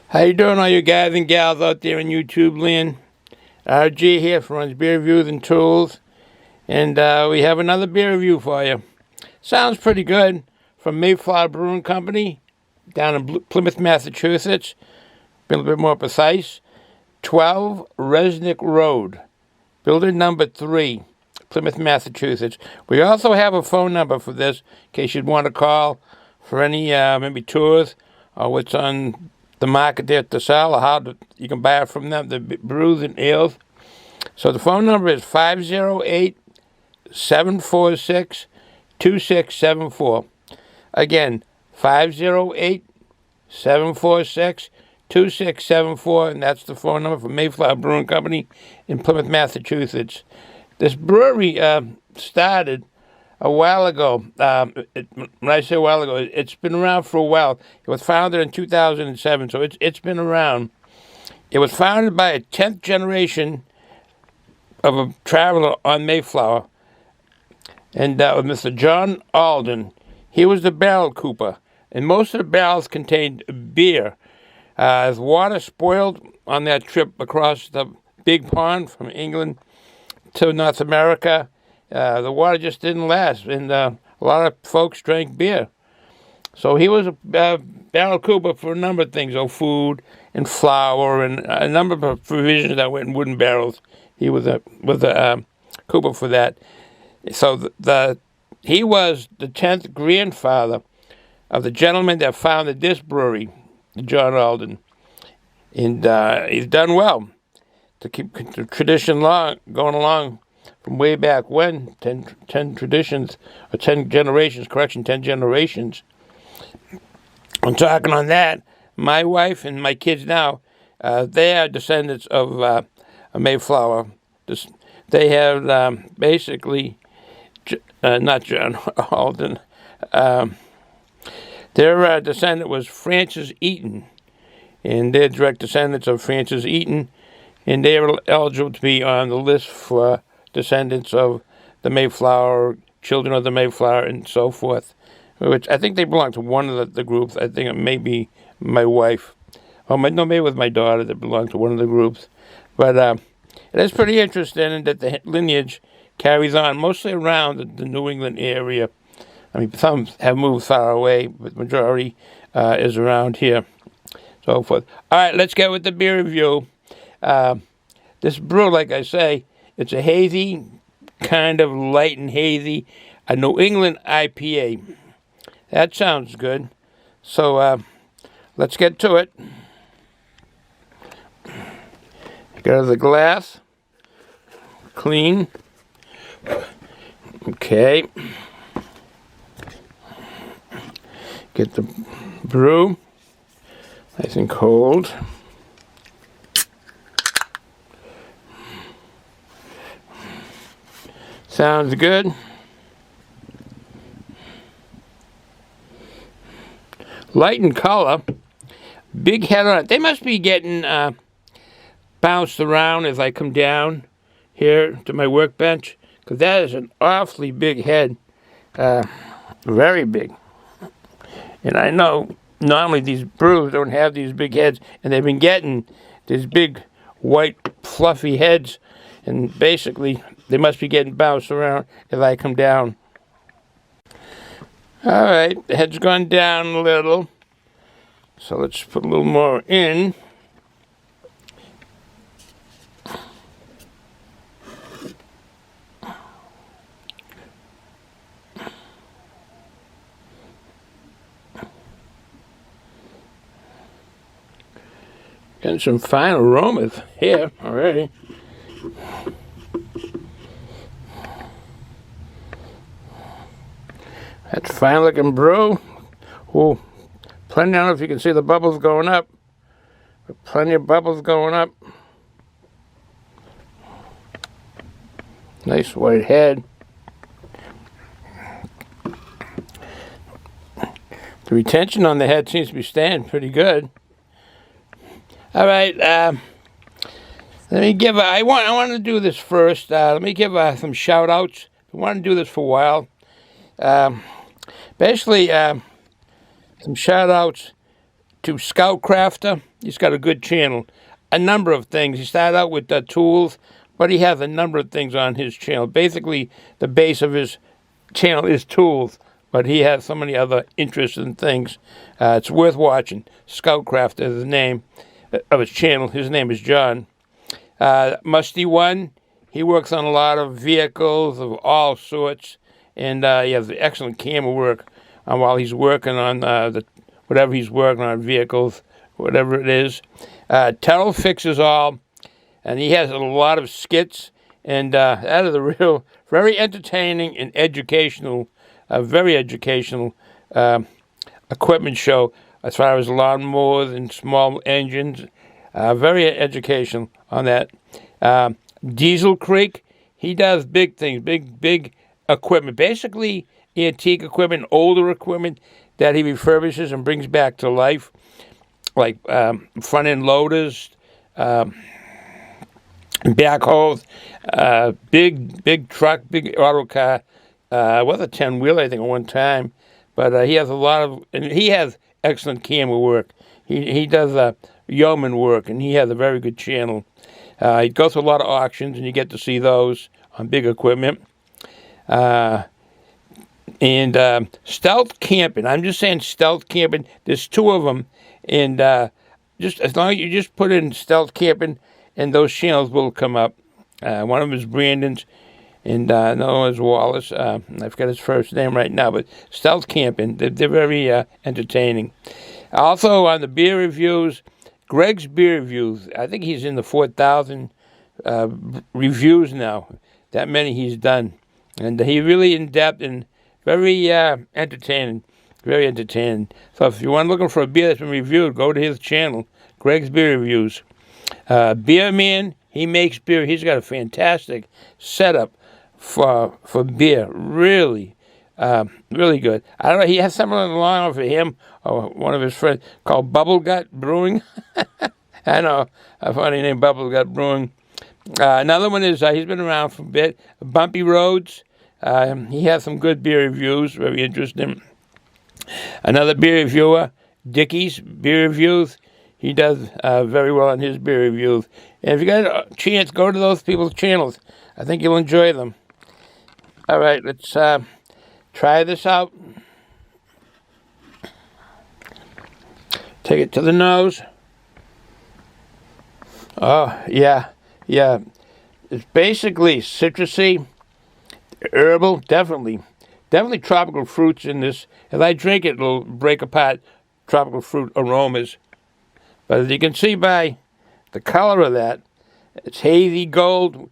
How you doing, all you guys and gals out there in YouTube land? RG here from Beer Reviews and Tools, and we have another beer review for you. Sounds pretty good, from MAYFLOWER Brewing Company, down in Plymouth, Massachusetts. Been a little bit more precise. 12 Resnick Road, building number 3, Plymouth, Massachusetts. We also have a phone number for this, in case you'd want to call for any maybe tours or what's on the market there to sell, or you can buy it from them, the brews and ales. So the phone number is 508-746-2674. Again, 508-746-2674, and that's the phone number for MAYFLOWER Brewing Company in Plymouth, Massachusetts. This brewery started a while ago. When I say a while ago, it's been around for a while. It was founded in 2007, so it's been around. It was founded by a 10th generation of a traveler on Mayflower, and with Mr. John Alden. He was the barrel cooper, and most of the barrels contained beer. As water spoiled on that trip across the big pond from England to North America, the water just didn't last, and a lot of folks drank beer. So he was a barrel cooper for a number of things, food and flour and a number of provisions that went in wooden barrels. He was a cooper for that. So he was the 10th grandfather of the gentleman that founded this brewery, John Alden. And he's done well to keep the tradition going along from way back when, 10 generations. I'm talking on that. My wife and my kids now, they are descendants of Mayflower. They have basically, not John Alden, their descendant was Francis Eaton, and they're direct descendants of Francis Eaton, and they are eligible to be on the list for descendants of the Mayflower, children of the Mayflower, and so forth, which I think they belong to one of the groups. I think it may be my wife, maybe with my daughter that belong to one of the groups. But it is pretty interesting that the lineage carries on mostly around the New England area. I mean, some have moved far away, but the majority is around here, so forth. All right, let's get with the beer review. This brew, like I say, it's a hazy, kind of light and hazy, a New England IPA. That sounds good. So let's get to it. Got the glass. Clean. Okay. Get the brew nice and cold. Sounds good. Light in color. Big head on it. They must be getting bounced around as I come down here to my workbench, because that is an awfully big head. Very big. And I know normally these brews don't have these big heads, and they've been getting these big white fluffy heads, and basically they must be getting bounced around as I come down. All right, the head's gone down a little, so let's put a little more in. Getting some fine aromas here already. That's fine looking brew. Oh, plenty. I don't know if you can see the bubbles going up, but plenty of bubbles going up. Nice white head. The The retention on the head seems to be staying pretty good. All right, let me give. I want to do this first. Let me give some shout outs. I want to do this for a while. Basically, some shout outs to Scout Crafter. He's got a good channel. A number of things. He started out with tools, but he has a number of things on his channel. Basically, the base of his channel is tools, but he has so many other interesting things. It's worth watching. Scout Crafter is the name of his channel. His name is John. Musty One, he works on a lot of vehicles of all sorts, and he has excellent camera work while he's working on whatever he's working on, vehicles, whatever it is. Terrell Fixes All, and he has a lot of skits, and that is a real, very entertaining and educational, very educational equipment show as far as lawnmowers and small engines. Very educational on that. Diesel Creek, he does big things, big equipment, basically antique equipment, older equipment that he refurbishes and brings back to life, like front-end loaders, backhoes, big truck, big auto car. Was a 10-wheeler, I think, at one time. But he has a lot of, and he has excellent camera work. He does yeoman work, and he has a very good channel. He goes to a lot of auctions, and you get to see those on big equipment. And Stealth Camping. I'm just saying Stealth Camping. There's two of them, and just as long as you just put in Stealth Camping, and those channels will come up. One of them is Brandon's, and another one is Wallace. I forgot his first name right now, but Stealth Camping. They're very entertaining. Also on the beer reviews, Greg's Beer Reviews. I think he's in the 4,000 reviews now. That many he's done, and he really in depth and very entertaining. Very entertaining. So if you want looking for a beer that's been reviewed, go to his channel, Greg's Beer Reviews. Beer Man, he makes beer. He's got a fantastic setup for beer. Really, really good. I don't know. He has something along for him or one of his friends called Bubble Gut Brewing. I know, a funny name, Bubble Gut Brewing. Another one is he's been around for a bit. Bumpy Roads. He has some good beer reviews. Very interesting. Another beer reviewer, Dickie's Beer Reviews. He does very well on his beer reviews. And if you got a chance, go to those people's channels. I think you'll enjoy them. All right, let's try this out. Take it to the nose. Oh, yeah. It's basically citrusy, herbal, definitely tropical fruits in this. If I drink it, it'll break apart tropical fruit aromas. But as you can see by the color of that, it's hazy gold.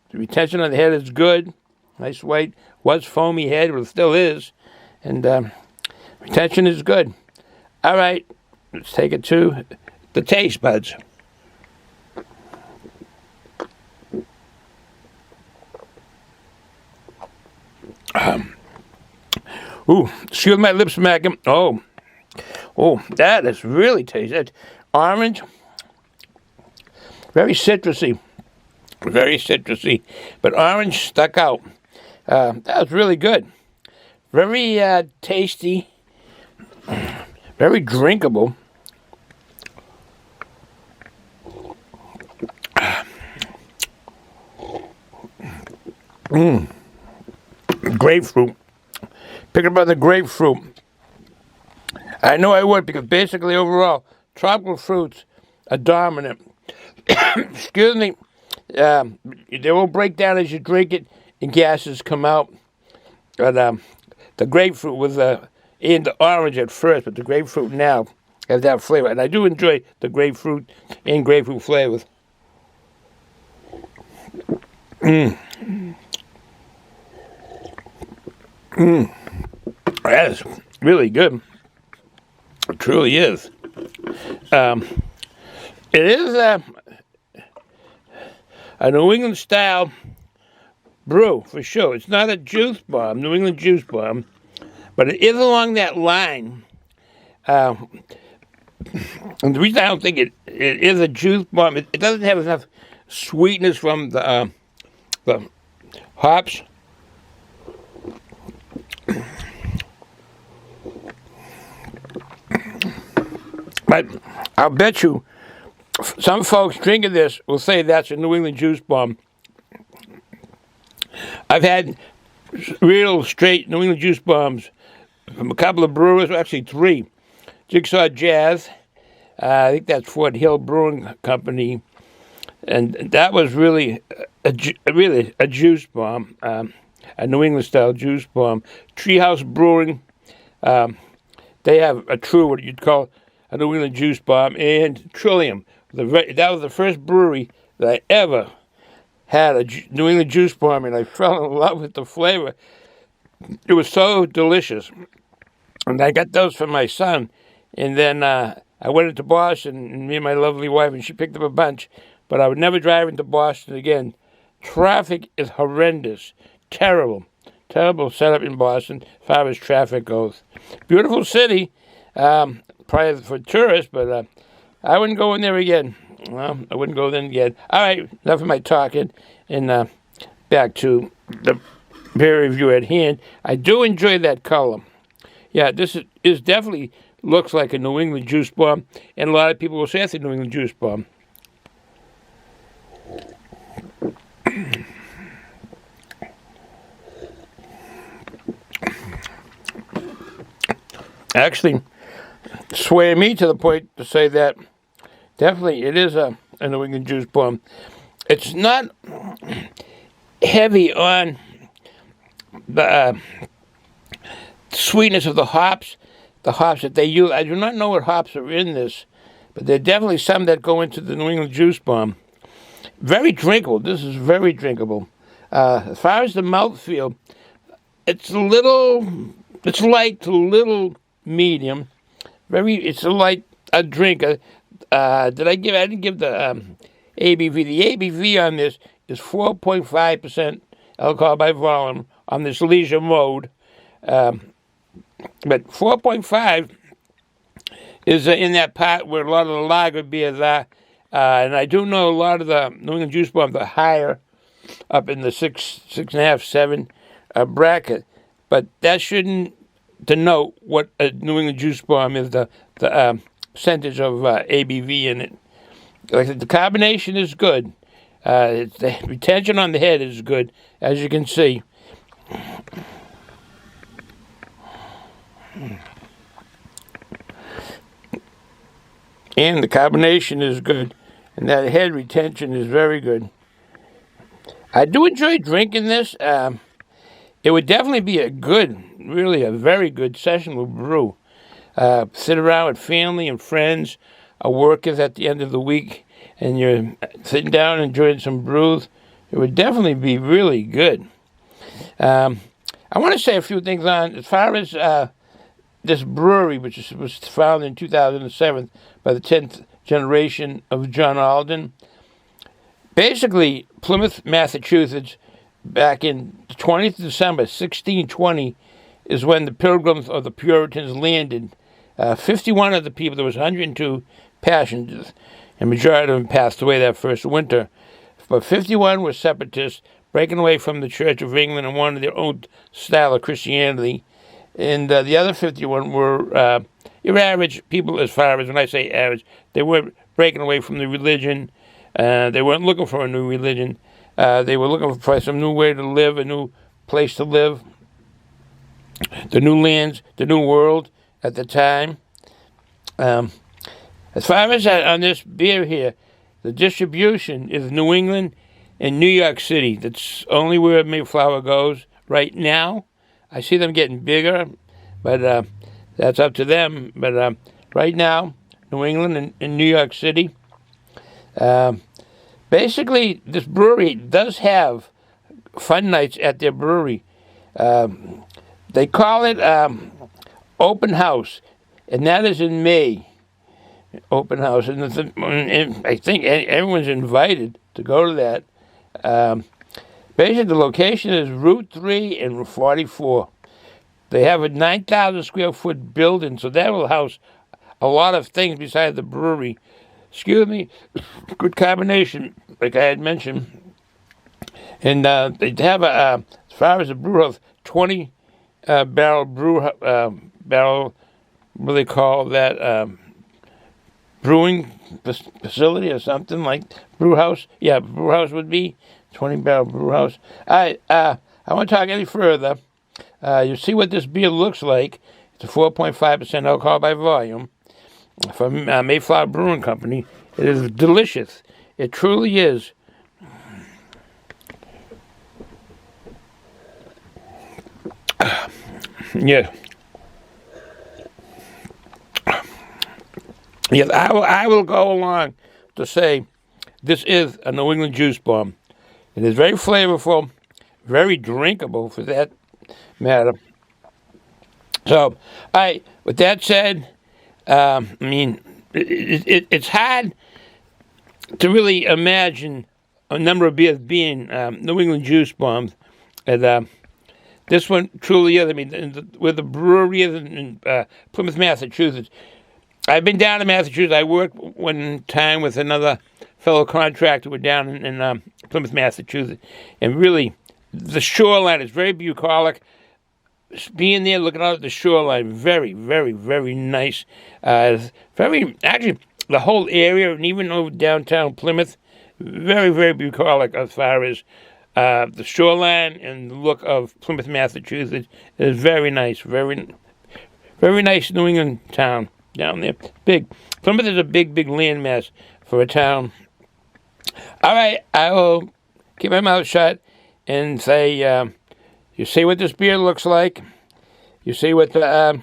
The retention on the head is good. Nice white. Was foamy head, but it still is. And retention is good. All right, let's take it to the taste buds. Excuse my lips smacking. Oh, that is really tasty. That's orange, very citrusy, but orange stuck out. That was really good. Very tasty, very drinkable. Grapefruit. Pick up on the grapefruit. I know I would, because basically overall, tropical fruits are dominant. Excuse me. They will break down as you drink it, and gases come out. But the grapefruit was in the orange at first, but the grapefruit now has that flavor. And I do enjoy the grapefruit and grapefruit flavors. That is really good. It truly is. It is a New England style brew for sure. It's not a juice bomb, New England juice bomb, but it is along that line. And the reason I don't think it is a juice bomb, it doesn't have enough sweetness from the hops. But I'll bet you some folks drinking this will say that's a New England juice bomb. I've had real straight New England juice bombs from a couple of brewers, actually 3. Jigsaw Jazz, I think that's Fort Hill Brewing Company, and that was really a juice bomb, a New England style juice bomb. Treehouse Brewing, they have a true, what you'd call a New England juice bomb. And Trillium, that was the first brewery that I ever had a New England juice bomb, and I fell in love with the flavor. It was so delicious, and I got those for my son. And then I went into Boston, and me and my lovely wife, and she picked up a bunch. But I would never drive into Boston again. Traffic is horrendous. Terrible setup in Boston as far as traffic goes. Beautiful city, probably for tourists, but I wouldn't go in there again. Well, I wouldn't go there again. All right, enough of my talking, and back to the beer review at hand. I do enjoy that color. Yeah, this is definitely looks like a New England juice bomb, and a lot of people will say it's a New England juice bomb. Actually, sway me to the point to say that definitely it is a New England juice bomb. It's not heavy on the sweetness of the hops that they use. I do not know what hops are in this, but there are definitely some that go into the New England juice bomb. Very drinkable. This is very drinkable. As far as the mouthfeel, it's light to little medium. It's a drink. I didn't give the ABV. The ABV on this is 4.5% alcohol by volume on this leisure mode. But 4.5 is in that part where a lot of the lager beers are. And I do know a lot of the New England juice bombs are higher, up in the 6.5, 7 bracket. But that shouldn't denote what a New England juice bomb is, the percentage of ABV in it. Like I said, the combination is good. The retention on the head is good, as you can see. And the combination is good, and that head retention is very good. I do enjoy drinking this. It would definitely be a very good sessionable brew. Sit around with family and friends, workers at the end of the week, and you're sitting down and enjoying some brews. It would definitely be really good. I want to say a few things on as far as this brewery, which was founded in 2007 by the 10th generation of John Alden. Basically, Plymouth, Massachusetts, back in the 20th of December, 1620, is when the Pilgrims or the Puritans landed. 51 of the people, there was 102 passengers, and the majority of them passed away that first winter. But 51 were separatists, breaking away from the Church of England and wanted their own style of Christianity. And the other 51 were your average people, as far as, when I say average, they weren't breaking away from the religion. They weren't looking for a new religion. They were looking for some new way to live, a new place to live, the new lands, the new world at the time. As far as on this beer here, the distribution is New England and New York City. That's only where Mayflower goes right now. I see them getting bigger, but that's up to them. But right now, New England and New York City. Basically, this brewery does have fun nights at their brewery. They call it open house, and that is in May. Open house, and I think everyone's invited to go to that. Basically, the location is Route 3 and Route 44. They have a 9,000 square foot building, so that will house a lot of things besides the brewery. Excuse me, good combination, like I had mentioned. And they have as far as the brew house, 20 barrel barrel, what do they call that, brewing facility or something like brew house. Yeah, brew house would be 20 barrel brew house. I won't talk any further. You see what this beer looks like. It's a 4.5% alcohol by volume from Mayflower Brewing Company. It is delicious. It truly is. Yeah. Yes, I will go along to say this is a New England juice bomb. It is very flavorful, very drinkable for that matter. So, with that said, I mean, it's hard to really imagine a number of beers being New England juice bombs. And this one truly is. I mean, with the brewery is in Plymouth, Massachusetts. I've been down to Massachusetts. I worked one time with another fellow contractor. We're down in Plymouth, Massachusetts. And really, the shoreline is very bucolic. Being there, looking out at the shoreline, very, very, very nice. Actually, the whole area, and even over downtown Plymouth, very, very bucolic as far as the shoreline and the look of Plymouth, Massachusetts. It is very nice, very, very nice New England town down there. Big. Plymouth is a big, big landmass for a town. All right, I will keep my mouth shut and say, you see what this beer looks like. You see what the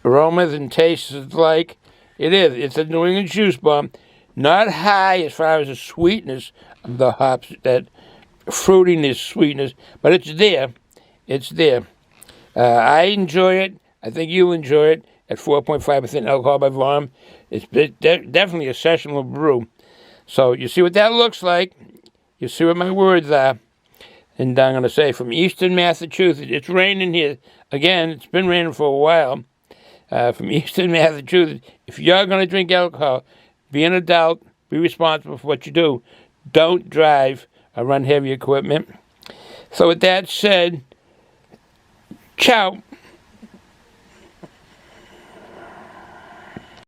aromas and tastes is like. It is. It's a New England juice bomb. Not high as far as the sweetness of the hops, that fruitiness, sweetness, but it's there. It's there. I enjoy it. I think you'll enjoy it at 4.5% alcohol by volume. It's definitely a sessionable brew. So you see what that looks like. You see what my words are. And I'm going to say from eastern Massachusetts, it's raining here. Again, it's been raining for a while. From eastern Massachusetts, if you're going to drink alcohol, be an adult, be responsible for what you do. Don't drive or run heavy equipment. So with that said, ciao.